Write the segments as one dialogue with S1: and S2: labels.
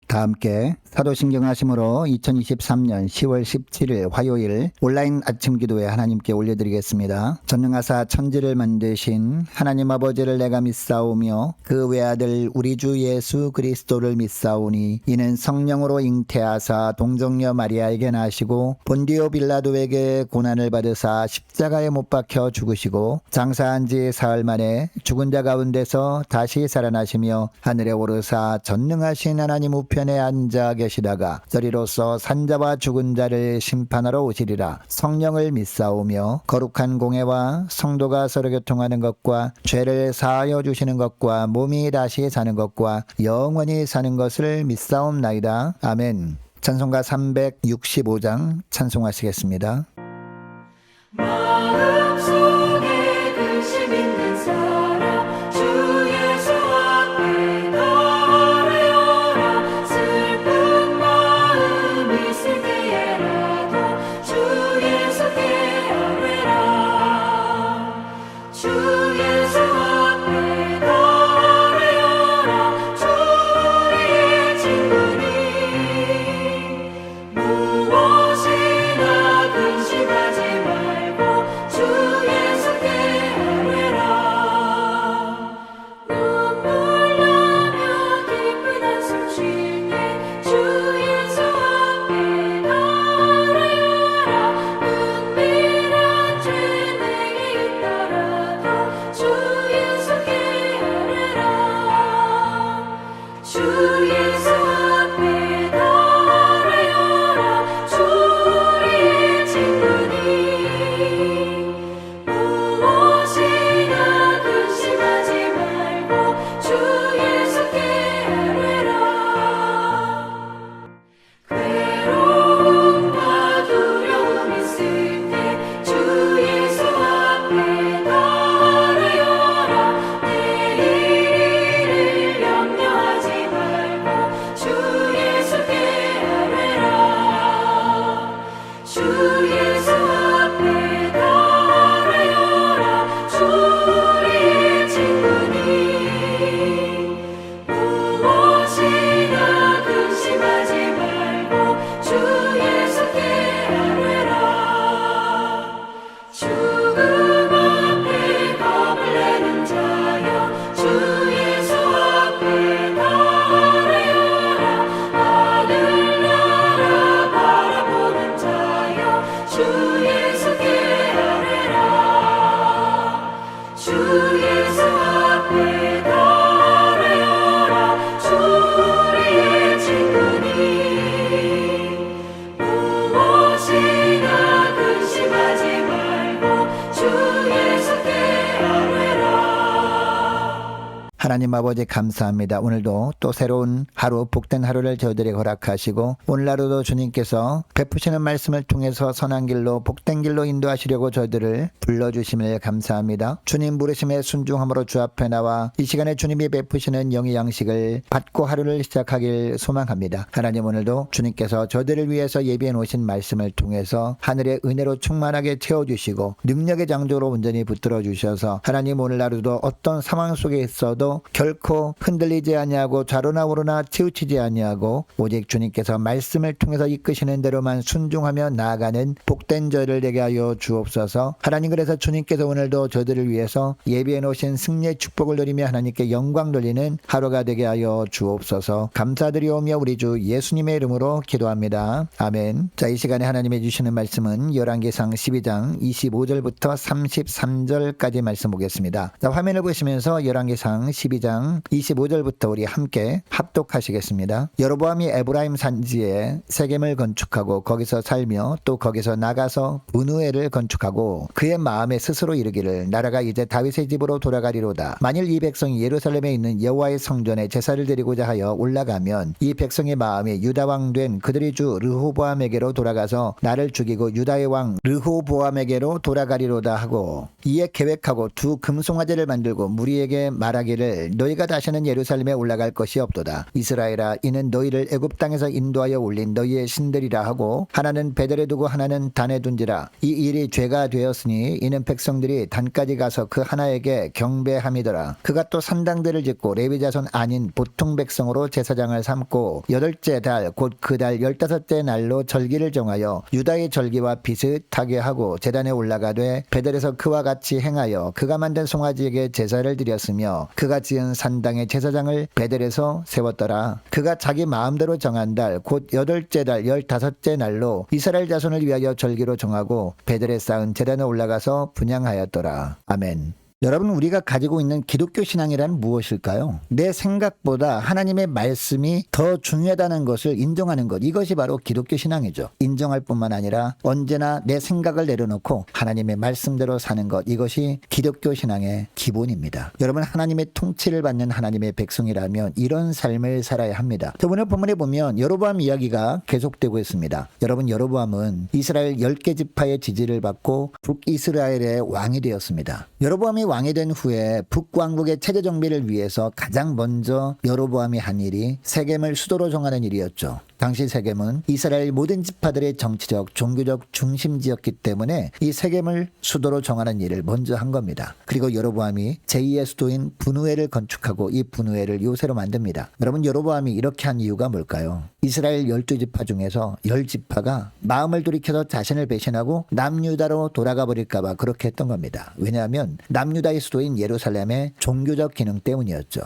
S1: 다 함께 사도신경 하심으로 2023년 10월 17일 화요일 온라인 아침 기도에 하나님께 올려드리겠습니다. 전능하사 천지를 만드신 하나님 아버지를 내가 믿사오며 그 외아들 우리 주 예수 그리스도를 믿사오니 이는 성령으로 잉태하사 동정녀 마리아에게 나시고 본디오 빌라도에게 고난을 받으사 십자가에 못 박혀 죽으시고 장사한 지 사흘 만에 죽은 자 가운데서 다시 살아나시며 하늘에 오르사 전능하신 하나님 우편에 앉아 계시다가 저리로서 산자와 죽은 자를 심판하러 오시리라. 성령을 믿사오며 거룩한 공회와 성도가 서로 교통하는 것과 죄를 사하여 주시는 것과 몸이 다시 사는 것과 영원히 사는 것을 믿사옵나이다. 아멘. 찬송가 365장 찬송하시겠습니다.
S2: 마음속에 근심 있는 사람 주 예수 앞에 달아여라. 슬픈 마음 있을 때에라도 주 예수께 아뢰라. 주 예수 앞에 달아여라. 주 우리의 친구니 무엇이나 근심하지 말고 주 예수께 아뢰라. 눈물 나며 깊은 한숨 쉴 때 주 예수 앞에 달아여라. 은밀한 죄 내게 있더라도 주 예수께 아뢰라. 주 예수 앞에 달아여라. 주 우리의 친구니 무엇이나 근심하지 말고 주 예수께 아뢰라. 괴로움과 두려움 있을 때 주 예수 앞에 달아여라. 내일 일을 염려하지 말고 주 예수께 아뢰라. 주 예수 앞에 달아여라. 주 우리의 친구니 무엇이나 근심하지 말고 주 예수께 아뢰라. 죽음 앞에 겁을 내는 자여 주 예수 앞에 달아여라. 하늘나라 바라보는 자여 주 예수께 아뢰라. 주 예수 앞에 달아여라. 주 우리의 친구니 무엇이나 근심하지 말고 주 예수께 아뢰라.
S1: 하나님 아버지 감사합니다. 오늘도 또 새로운 하루 복된 하루를 저희들에게 허락하시고 오늘 하루도 주님께서 베푸시는 말씀을 통해서 선한 길로 복된 길로 인도하시려고 저희들을 불러주심을 감사합니다. 주님 부르심에 순종함으로 주 앞에 나와 이 시간에 주님이 베푸시는 영의 양식을 받고 하루를 시작하길 소망합니다. 하나님 오늘도 주님께서 저희들을 위해서 예비해 놓으신 말씀을 통해서 하늘의 은혜로 충만하게 채워주시고 능력의 장조로 온전히 붙들어 주셔서 하나님 오늘 하루도 어떤 상황 속에 있어도 결코 흔들리지 아니하고 좌로나 우로나 치우치지 아니하고 오직 주님께서 말씀을 통해서 이끄시는 대로만 순종하며 나아가는 복된 저희를 되게 하여 주옵소서. 하나님 그래서 주님께서 오늘도 저희들을 위해서 예비해 놓으신 승리의 축복을 누리며 하나님께 영광 돌리는 하루가 되게 하여 주옵소서. 감사드리오며 우리 주 예수님의 이름으로 기도합니다. 아멘. 자, 이 시간에 하나님이 주시는 말씀은 열왕기상 12장 25절부터 33절까지 말씀 보겠습니다. 자, 화면을 보시면서 열왕기상 12장 25절부터 우리 함께 합독하시겠습니다. 여로보암이 에브라임 산지에 세겜을 건축하고 거기서 살며 또 거기서 나가서 분우엘을 건축하고 그의 마음에 스스로 이르기를 나라가 이제 다윗의 집으로 돌아가리로다. 만일 이 백성이 예루살렘에 있는 여호와의 성전에 제사를 드리고자 하여 올라가면 이 백성의 마음이 유다 왕 된 그들의 주 르호보암에게로 돌아가서 나를 죽이고 유다의 왕 르호보암에게로 돌아가리로다 하고 이에 계획하고 두 금송아지를 만들고 무리에게 말하기를 너희가 다시는 예루살렘에 올라갈 것이 없도다. 이스라엘아, 이는 너희를 애굽 땅에서 인도하여 올린 너희의 신들이라 하고 하나는 베델에 두고 하나는 단에 둔지라. 이 일이 죄가 되었으니 이는 백성들이 단까지 가서 그 하나에게 경배함이더라. 그가 또 산당들을 짓고 레위 자손 아닌 보통 백성으로 제사장을 삼고 8째 달 곧 그 달 15째 날로 절기를 정하여 유다의 절기와 비슷하게 하고 제단에 올라가되 베델에서 그와 같이 행하여 그가 만든 송아지에게 제사를 드렸으며 그가 지은 산당의 제사장을 베델에서 세웠더라. 그가 자기 마음대로 정한 달 곧 8째 달 15째 날로 이스라엘 자손을 위하여 절기로 정하고 베델에 쌓은 제단에 올라가서 분향하였더라. 아멘. 여러분, 우리가 가지고 있는 기독교 신앙이란 무엇일까요? 내 생각보다 하나님의 말씀이 더 중요하다는 것을 인정하는 것, 이것이 바로 기독교 신앙이죠. 인정할 뿐만 아니라 언제나 내 생각을 내려놓고 하나님의 말씀대로 사는 것, 이것이 기독교 신앙의 기본입니다. 여러분, 하나님의 통치를 받는 하나님의 백성이라면 이런 삶을 살아야 합니다. 오늘 본문에 보면 여로보암 이야기가 계속되고 있습니다. 여러분, 여로보암은 이스라엘 10개 지파의 지지를 받고 북이스라엘의 왕이 되었습니다. 여로보암이 왕이 된 후에 북왕국의 체제 정비를 위해서 가장 먼저 여로보암이 한 일이 세겜을 수도로 정하는 일이었죠. 당시 세겜은 이스라엘 모든 지파들의 정치적, 종교적 중심지였기 때문에 이 세겜을 수도로 정하는 일을 먼저 한 겁니다. 그리고 여로보암이 제2의 수도인 분우엘을 건축하고 이 분우엘을 요새로 만듭니다. 여러분, 여로보암이 이렇게 한 이유가 뭘까요? 이스라엘 12지파 중에서 10지파가 마음을 돌이켜서 자신을 배신하고 남유다로 돌아가 버릴까 봐 그렇게 했던 겁니다. 왜냐하면 남유다의 수도인 예루살렘의 종교적 기능 때문이었죠.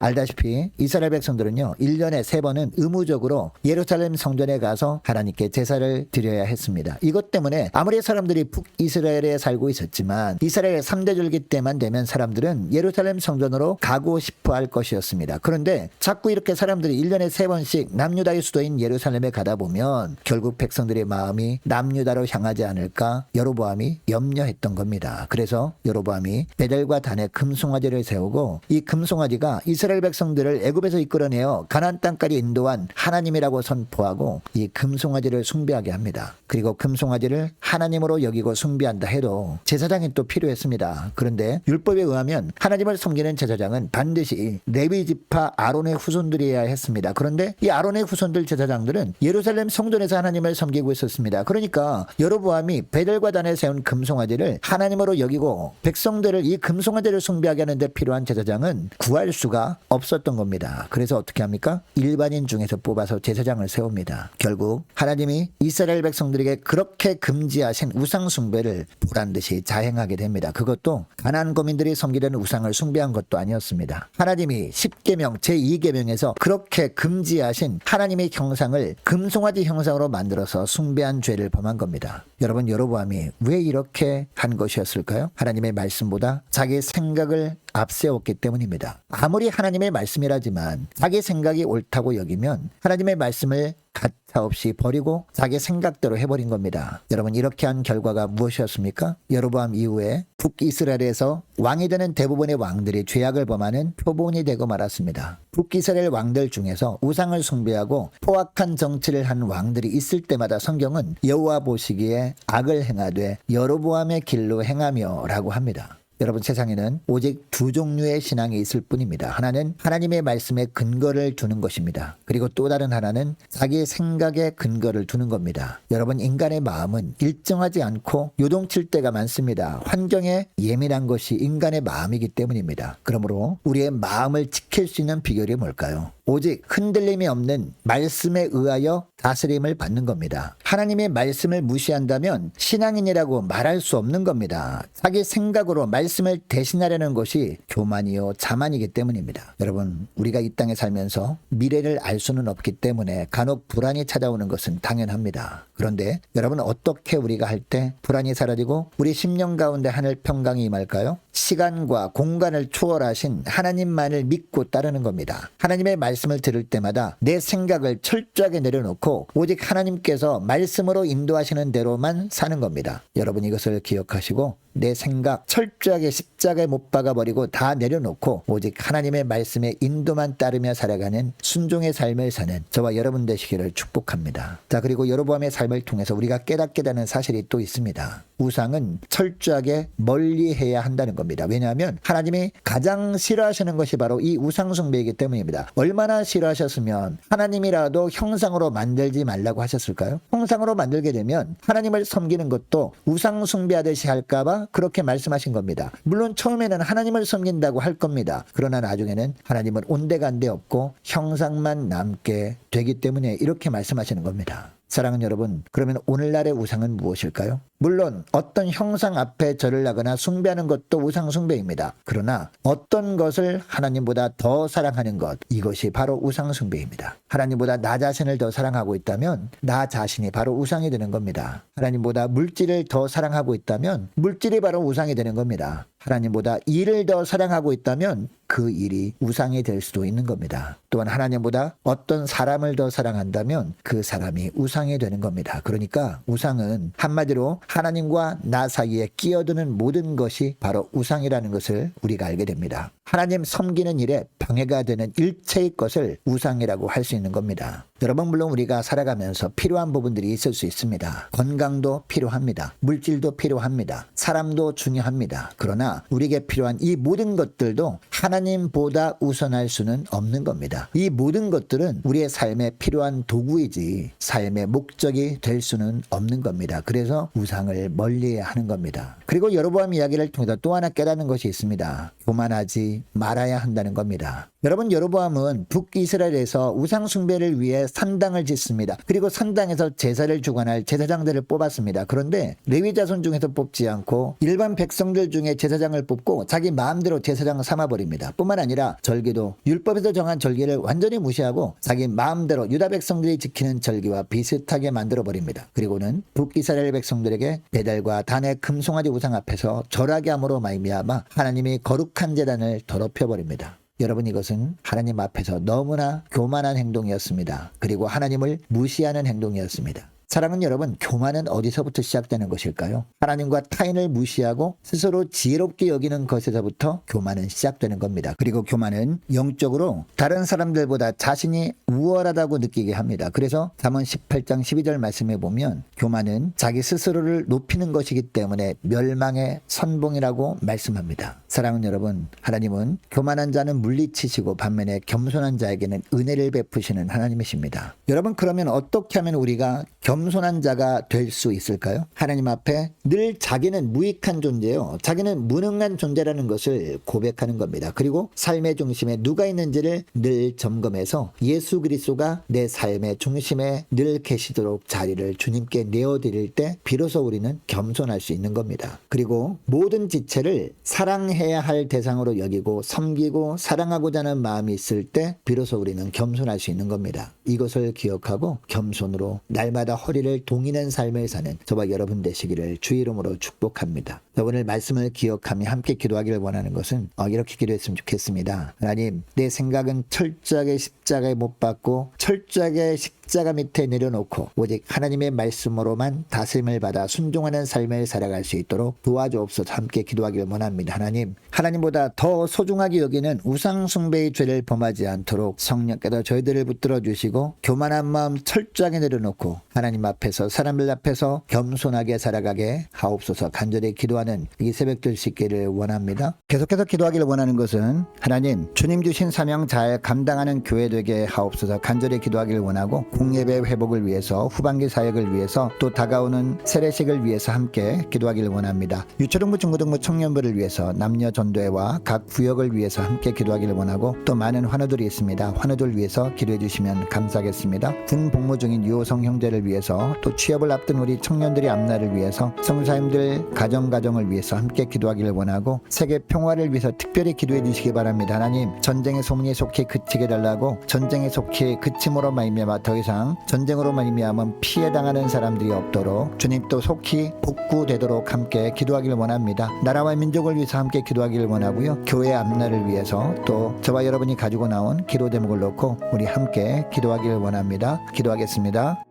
S1: 알다시피 이스라엘 백성들은요 1년에 3번은 의무적으로 예루살렘 성전에 가서 하나님께 제사를 드려야 했습니다. 이것 때문에 아무리 사람들이 북이스라엘에 살고 있었지만 이스라엘 3대 절기 때만 되면 사람들은 예루살렘 성전으로 가고 싶어 할 것이었습니다. 그런데 자꾸 이렇게 사람들이 1년에 3번씩 남유다의 수도인 예루살렘에 가다 보면 결국 백성들의 마음이 남유다로 향하지 않을까 여로보암이 염려했던 겁니다. 그래서 여로보암이 베델과 단에 금송아지를 세우고 이 금송아지가 이스라엘 백성들을 애굽에서 이끌어내어 가나안 땅까지 인도한 하나님이라고 선포하고 이 금송아지를 숭배하게 합니다. 그리고 금송아지를 하나님으로 여기고 숭배한다 해도 제사장이 또 필요했습니다. 그런데 율법에 의하면 하나님을 섬기는 제사장은 반드시 레위 지파 아론의 후손들이어야 했습니다. 그런데 이 아론의 후손들 제사장들은 예루살렘 성전에서 하나님을 섬기고 있었습니다. 그러니까 여로보암이 베델과 단에 세운 금송아지를 하나님으로 여기고 백성들을 이 금송아지를 숭배하게 하는 데 필요한 제사장은 구할 수가 없었던 겁니다. 그래서 어떻게 합니까? 일반인 중에서 뽑아서 제사장을 세웁니다. 결국 하나님이 이스라엘 백성들에게 그렇게 금지하신 우상 숭배를 보란듯이 자행하게 됩니다. 그것도 가나안 거민들이 섬기려는 우상을 숭배한 것도 아니었습니다. 하나님이 10계명 제2계명에서 그렇게 금지하신 하나님의 형상을 금송아지 형상으로 만들어서 숭배한 죄를 범한 겁니다. 여러분, 여로보암이 왜 이렇게 한 것이었을까요? 하나님의 말씀보다 자기 생각을 앞세웠기 때문입니다. 아무리 하나님의 말씀이라지만 자기 생각이 옳다고 여기면 하나님의 말씀을 가차없이 버리고 자기 생각대로 해버린 겁니다. 여러분, 이렇게 한 결과가 무엇이었습니까? 여로보암 이후에 북이스라엘에서 왕이 되는 대부분의 왕들이 죄악을 범하는 표본이 되고 말았습니다. 북이스라엘 왕들 중에서 우상을 숭배하고 포악한 정치를 한 왕들이 있을 때마다 성경은 여호와 보시기에 악을 행하되 여로보암의 길로 행하며 라고 합니다. 여러분, 세상에는 오직 두 종류의 신앙이 있을 뿐입니다. 하나는 하나님의 말씀에 근거를 두는 것입니다. 그리고 또 다른 하나는 자기의 생각에 근거를 두는 겁니다. 여러분, 인간의 마음은 일정하지 않고 요동칠 때가 많습니다. 환경에 예민한 것이 인간의 마음이기 때문입니다. 그러므로 우리의 마음을 지킬 수 있는 비결이 뭘까요? 오직 흔들림이 없는 말씀에 의하여 다스림을 받는 겁니다. 하나님의 말씀을 무시한다면 신앙인이라고 말할 수 없는 겁니다. 자기 생각으로 말씀을 대신하려는 것이 교만이요 자만이기 때문입니다. 여러분, 우리가 이 땅에 살면서 미래를 알 수는 없기 때문에 간혹 불안이 찾아오는 것은 당연합니다. 그런데 여러분, 어떻게 우리가 할 때 불안이 사라지고 우리 심령 가운데 하늘 평강이 임할까요? 시간과 공간을 초월하신 하나님만을 믿고 따르는 겁니다. 하나님의 말씀을 들을 때마다 내 생각을 철저하게 내려놓고 오직 하나님께서 말씀으로 인도하시는 대로만 사는 겁니다. 여러분, 이것을 기억하시고 내 생각 철저하게 십자가에 못 박아버리고 다 내려놓고 오직 하나님의 말씀에 인도만 따르며 살아가는 순종의 삶을 사는 저와 여러분 되시기를 축복합니다. 자, 그리고 여로보암의 삶을 통해서 우리가 깨닫게 되는 사실이 또 있습니다. 우상은 철저하게 멀리해야 한다는 겁니다. 왜냐하면 하나님이 가장 싫어하시는 것이 바로 이 우상 숭배이기 때문입니다. 얼마나 싫어하셨으면 하나님이라도 형상으로 만들지 말라고 하셨을까요? 형상으로 만들게 되면 하나님을 섬기는 것도 우상 숭배하듯이 할까봐 그렇게 말씀하신 겁니다. 물론 처음에는 하나님을 섬긴다고 할 겁니다. 그러나 나중에는 하나님은 온데간데 없고 형상만 남게 되기 때문에 이렇게 말씀하시는 겁니다. 사랑하는 여러분, 그러면 오늘날의 우상은 무엇일까요? 물론 어떤 형상 앞에 절을 하거나 숭배하는 것도 우상 숭배입니다. 그러나 어떤 것을 하나님보다 더 사랑하는 것, 이것이 바로 우상 숭배입니다. 하나님보다 나 자신을 더 사랑하고 있다면 나 자신이 바로 우상이 되는 겁니다. 하나님보다 물질을 더 사랑하고 있다면 물질이 바로 우상이 되는 겁니다. 하나님보다 일을 더 사랑하고 있다면 그 일이 우상이 될 수도 있는 겁니다. 또한 하나님보다 어떤 사람을 더 사랑한다면 그 사람이 우상이 되는 겁니다. 그러니까 우상은 한마디로 하나님과 나 사이에 끼어드는 모든 것이 바로 우상이라는 것을 우리가 알게 됩니다. 하나님 섬기는 일에 방해가 되는 일체의 것을 우상이라고 할 수 있는 겁니다. 여러분, 물론 우리가 살아가면서 필요한 부분들이 있을 수 있습니다. 건강도 필요합니다. 물질도 필요합니다. 사람도 중요합니다. 그러나 우리에게 필요한 이 모든 것들도 하나님보다 우선할 수는 없는 겁니다. 이 모든 것들은 우리의 삶에 필요한 도구이지 삶의 목적이 될 수는 없는 겁니다. 그래서 우상을 멀리해야 하는 겁니다. 그리고 여로보암 이야기를 통해서 또 하나 깨닫는 것이 있습니다. 교만하지 말아야 한다는 겁니다. 여러분, 여로보암은 북이스라엘에서 우상 숭배를 위해 산당을 짓습니다. 그리고 산당에서 제사를 주관할 제사장들을 뽑았습니다. 그런데 레위 자손 중에서 뽑지 않고 일반 백성들 중에 제사장을 뽑고 자기 마음대로 제사장을 삼아버립니다. 뿐만 아니라 절기도 율법에서 정한 절기를 완전히 무시하고 자기 마음대로 유다 백성들이 지키는 절기와 비슷하게 만들어버립니다. 그리고는 북이스라엘 백성들에게 베델과 단의 금송아지 우상 앞에서 절하게 함으로 말미암아 하나님이 거룩한 제단을 더럽혀버립니다. 여러분, 이것은 하나님 앞에서 너무나 교만한 행동이었습니다. 그리고 하나님을 무시하는 행동이었습니다. 사랑하는 여러분, 교만은 어디서부터 시작되는 것일까요? 하나님과 타인을 무시하고 스스로 지혜롭게 여기는 것에서부터 교만은 시작되는 겁니다. 그리고 교만은 영적으로 다른 사람들보다 자신이 우월하다고 느끼게 합니다. 그래서 잠언 18장 12절 말씀에 보면 교만은 자기 스스로를 높이는 것이기 때문에 멸망의 선봉이라고 말씀합니다. 사랑하는 여러분, 하나님은 교만한 자는 물리치시고 반면에 겸손한 자에게는 은혜를 베푸시는 하나님이십니다. 여러분, 그러면 어떻게 하면 우리가 겸손한 자가 될 수 있을까요? 하나님 앞에 늘 자기는 무익한 존재요, 자기는 무능한 존재라는 것을 고백하는 겁니다. 그리고 삶의 중심에 누가 있는지를 늘 점검해서 예수 그리스도가 내 삶의 중심에 늘 계시도록 자리를 주님께 내어드릴 때 비로소 우리는 겸손할 수 있는 겁니다. 그리고 모든 지체를 사랑해야 할 대상으로 여기고 섬기고 사랑하고자 하는 마음이 있을 때 비로소 우리는 겸손할 수 있는 겁니다. 이것을 기억하고 겸손으로 날마다 허리를 동이는 삶을 사는 저와 여러분 되시기를 주 이름으로 축복합니다. 오늘 말씀을 기억하며 함께 기도하기를 원하는 것은 이렇게 기도했으면 좋겠습니다. 하나님, 내 생각은 철저하게 십자가에 못 박고 철저하게 십자가 밑에 내려놓고 오직 하나님의 말씀으로만 다스림을 받아 순종하는 삶을 살아갈 수 있도록 도와주옵소서. 함께 기도하기를 원합니다. 하나님, 하나님보다 더 소중하게 여기는 우상 숭배의 죄를 범하지 않도록 성령께서 저희들을 붙들어 주시고 교만한 마음 철저하게 내려놓고 하나님 앞에서 사람들 앞에서 겸손하게 살아가게 하옵소서. 간절히 기도하는 이 새벽 될 수 있기를 원합니다. 계속해서 기도하기를 원하는 것은 하나님, 주님 주신 사명 잘 감당하는 교회 되게 하옵소서. 간절히 기도하기를 원하고 공예배 회복을 위해서, 후반기 사역을 위해서, 또 다가오는 세례식을 위해서 함께 기도하기를 원합니다. 유초등부 중고등부 청년부를 위해서, 남녀 전도회와 각 구역을 위해서 함께 기도하기를 원하고 또 많은 환우들이 있습니다. 환우들 위해서 기도해 주시면 감사하겠습니다. 군 복무 중인 유호성 형제를 위해서, 또 취업을 앞둔 우리 청년들의 앞날을 위해서, 성사님들 가정을 위해서 함께 기도하기를 원하고 세계 평화를 위해서 특별히 기도해 주시기 바랍니다. 하나님, 전쟁의 소문이 속히 그치게 달라고, 전쟁의 속히 그침으로 말미암아 더 이상 전쟁으로 말미암아 피해 당하는 사람들이 없도록 주님 또 속히 복구되도록 함께 기도하기를 원합니다. 나라와 민족을 위해서 함께 기도하기를 원하고요. 교회 앞날을 위해서 또 저와 여러분이 가지고 나온 기도 제목을 놓고 우리 함께 기도하기를 원합니다. 기도하겠습니다.